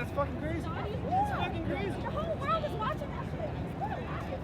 That's fucking crazy. It's fucking crazy. The whole world is watching that shit. What a racket.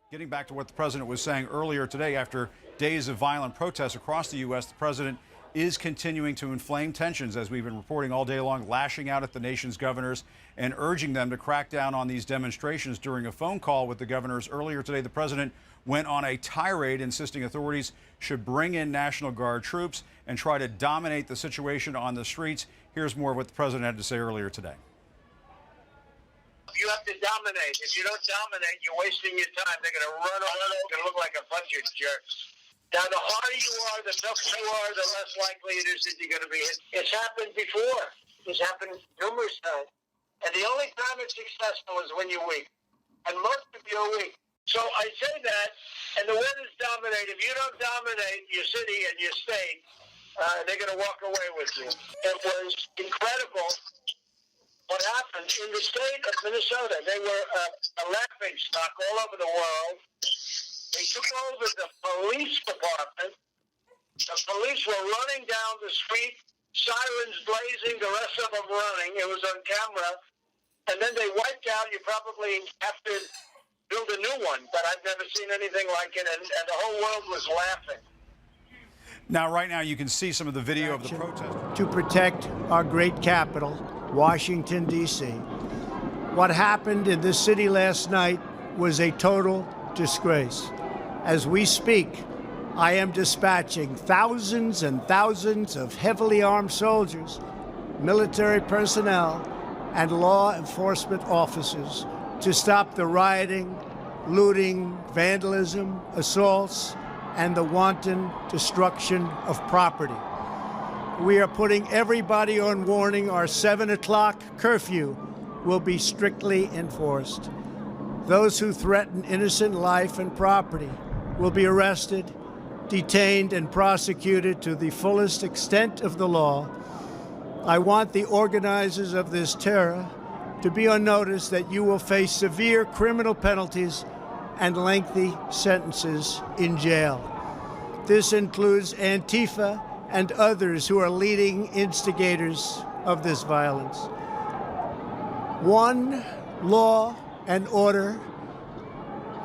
Getting back to what the president was saying earlier today, after days of violent protests across the U.S., the president is continuing to inflame tensions, as we've been reporting all day long, lashing out at the nation's governors and urging them to crack down on these demonstrations. During a phone call with the governors earlier today, the president went on a tirade insisting authorities should bring in National Guard troops and try to dominate the situation on the streets. Here's more of what the president had to say earlier today. You have to dominate. If you don't dominate, you're wasting your time. They're going to run over. They're going to look like a bunch of jerks. Now, the harder you are, the tougher you are, the less likely it is that you're going to be hit. It's happened before. It's happened numerous times. And the only time it's successful is when you're weak. And most of you are weak. So I say that, and the word is dominate. If you don't dominate your city and your state, they're going to walk away with you. It was incredible what happened in the state of Minnesota. They were a laughing stock all over the world. They took over the police department. The police were running down the street, sirens blazing, the rest of them running. It was on camera. And then they wiped out. You probably have to build a new one, but I've never seen anything like it, and the whole world was laughing. Now, right now, you can see some of the video of the protest. To protect our great capital, Washington, D.C. What happened in this city last night was a total disgrace. As we speak, I am dispatching thousands and thousands of heavily armed soldiers, military personnel, and law enforcement officers to stop the rioting, looting, vandalism, assaults, and the wanton destruction of property. We are putting everybody on warning. Our 7 o'clock curfew will be strictly enforced. Those who threaten innocent life and property will be arrested, detained, and prosecuted to the fullest extent of the law. I want the organizers of this terror to be on notice that you will face severe criminal penalties and lengthy sentences in jail. This includes Antifa and others who are leading instigators of this violence. One law and order,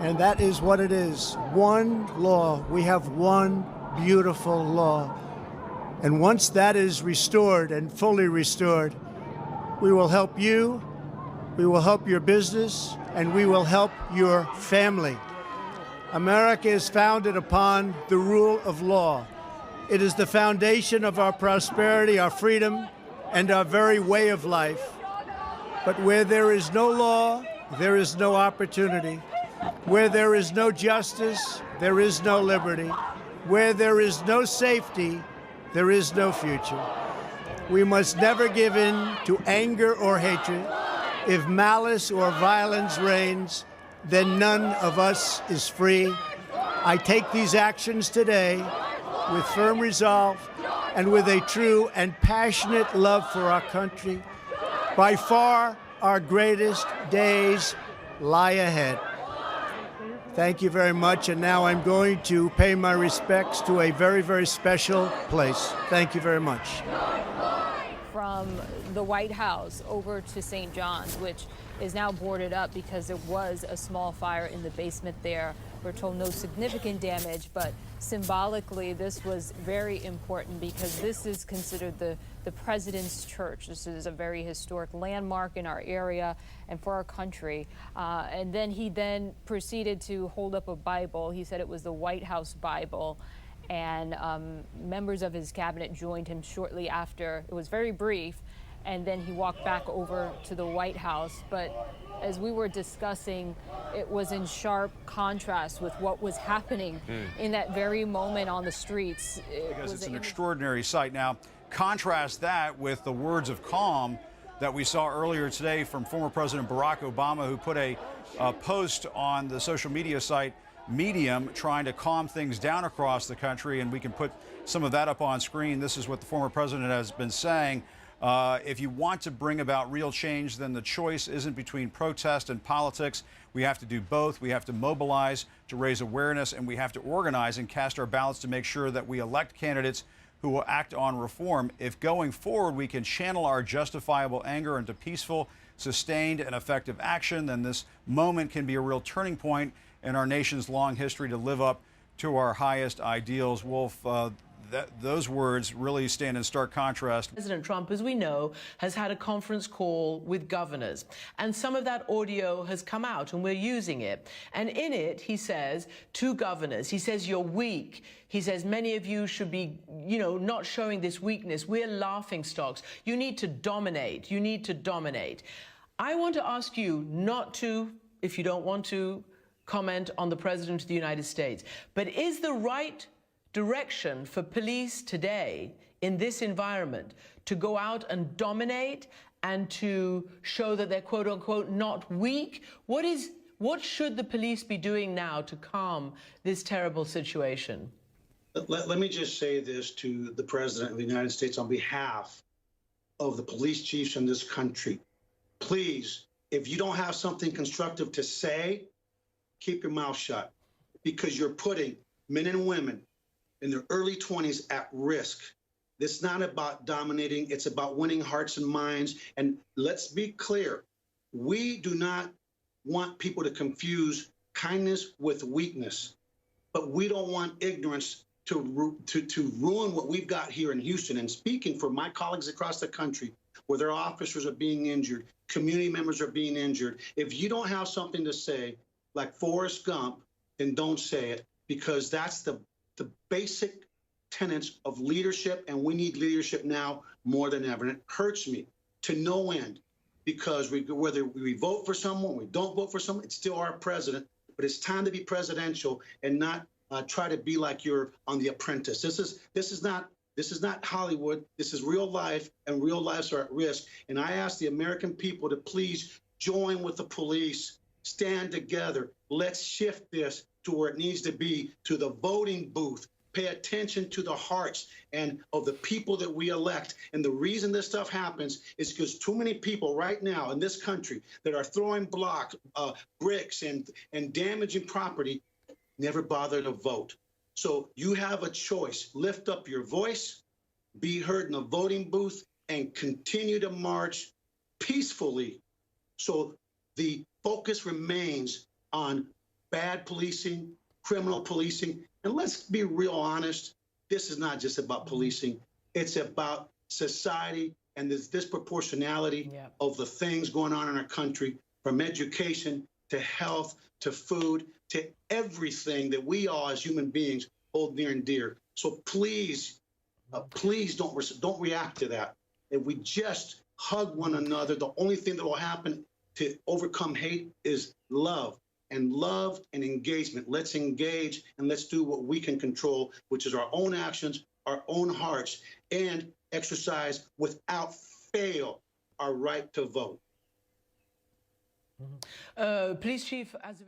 and that is what it is. One law. We have one beautiful law. And once that is restored and fully restored, we will help you, we will help your business, and we will help your family. America is founded upon the rule of law. It is the foundation of our prosperity, our freedom, and our very way of life. But where there is no law, there is no opportunity. Where there is no justice, there is no liberty. Where there is no safety, there is no future. We must never give in to anger or hatred. If malice or violence reigns, then none of us is free. I take these actions today with firm resolve and with a true and passionate love for our country. By far, our greatest days lie ahead. Thank you very much, and now I'm going to pay my respects to a very, very special place. Thank you very much. From the White House over to St. John's, which is now boarded up because there was a small fire in the basement there. We're told no significant damage, but symbolically this was very important because this is considered the president's church. This is a very historic landmark in our area and for our country. And then he proceeded to hold up a Bible. He said it was the White House Bible. And members of his cabinet joined him shortly after. It was very brief, and then he walked back over to the White House. But as we were discussing, it was in sharp contrast with what was happening in that very moment on the streets. Because it's an extraordinary sight. Now, contrast that with the words of calm that we saw earlier today from former President Barack Obama, who put a post on the social media site Medium trying to calm things down across the country, and we can put some of that up on screen. This is what the former president has been saying. If you want to bring about real change, then the choice isn't between protest and politics. We have to do both. We have to mobilize to raise awareness, and we have to organize and cast our ballots to make sure that we elect candidates who will act on reform. If going forward we can channel our justifiable anger into peaceful, sustained, and effective action, then this moment can be a real turning point in our nation's long history to live up to our highest ideals. Wolf, those words really stand in stark contrast. President Trump, as we know, has had a conference call with governors, and some of that audio has come out, and we're using it. And in it, he says to governors, he says, you're weak. He says, many of you should be, not showing this weakness. We're laughingstocks. You need to dominate. You need to dominate. I want to ask you not to, if you don't want to, comment on the President of the United States. But is the right direction for police today in this environment to go out and dominate and to show that they're quote unquote not weak? What should the police be doing now to calm this terrible situation? Let me just say this to the President of the United States on behalf of the police chiefs in this country. Please, if you don't have something constructive to say, keep your mouth shut, because you're putting men and women in their early 20s at risk. It's not about dominating. It's about winning hearts and minds. And let's be clear. We do not want people to confuse kindness with weakness, but we don't want ignorance to ruin what we've got here in Houston. And speaking for my colleagues across the country, where their officers are being injured, community members are being injured, if you don't have something to say, like Forrest Gump, then don't say it, because that's the basic tenets of leadership, and we need leadership now more than ever. And it hurts me to no end, because whether we vote for someone, we don't vote for someone, it's still our president. But it's time to be presidential and not try to be like you're on The Apprentice. This is not This is not Hollywood. This is real life, and real lives are at risk. And I ask the American people to please join with the police, stand together. Let's shift this to where it needs to be, to the voting booth. Pay attention to the hearts and of the people that we elect. And the reason this stuff happens is because too many people right now in this country that are throwing bricks and damaging property never bother to vote. So you have a choice. Lift up your voice, be heard in the voting booth, and continue to march peacefully. So the focus remains on bad policing, criminal policing. And let's be real honest, this is not just about policing. It's about society and this disproportionality of the things going on in our country, from education to health to food to everything that we all as human beings hold near and dear. So please, please don't react to that. If we just hug one another, the only thing that will happen to overcome hate is love. And love and engagement. Let's engage and let's do what we can control, which is our own actions, our own hearts, and exercise without fail our right to vote. Police Chief, as